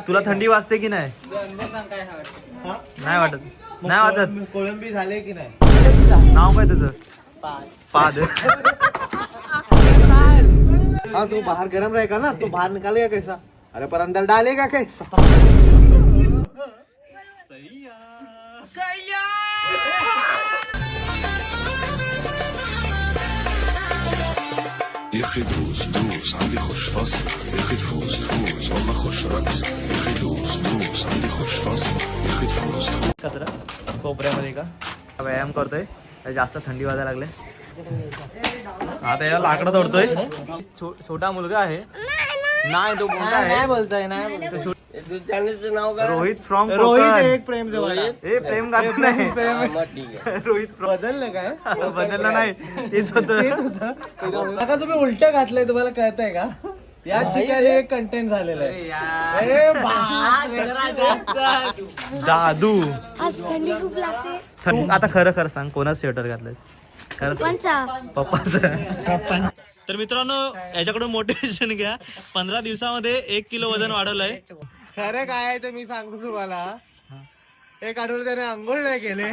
तुला थंडी वाजते की नाही? नाही वाटत. नाही वाटत. कोळंबी झाले की नाही? नाव काय तुझं? पाद. हाँ तो बाहर गर्म रहेगा ना, तो बाहर निकालेगा कैसा? अरे पर अंदर डालेगा कैसा? يا اخي دوس دوس عندي خش فصل يا اخي تفوز تفوز والله خش رقص يا اخي دوس دوس عندي خش فصل يا اخي تفوز تفوز कचरा कोपऱ्यामध्ये का व्यायाम करतोय जास्त थंडी वाजायला लागले. आता याला लाकडं तोडतोय. छोटा मुलगा आहे. नाही तो मोठा आहे. बोलताय नाही चॅनलचं नाव काय? रोहित फ्रॉम रोहित एक प्रेम हे प्रेम गाणं नाही. रोहित बदललं काय? बदललं नाही. तेच होतं. आता तुम्ही उलट घातलंय तुम्हाला कळतंय का? या ठिकाणी एक कंटेंट झालेलं आहे. दादू आज थंडी खूप लागते. आता खरं खरं सांग कोणाच स्वेटर घातलंयस? खरं सांग. पप्पाचं. तर मित्रांनो याच्याकडून मोटिवेशन घ्या. 15 दिवसामध्ये 1 किलो वजन वाढवलंय. खरं काय आहे ते मी सांगतो तुम्हाला. एक आठवडे त्याने आंघोळ नाही केले.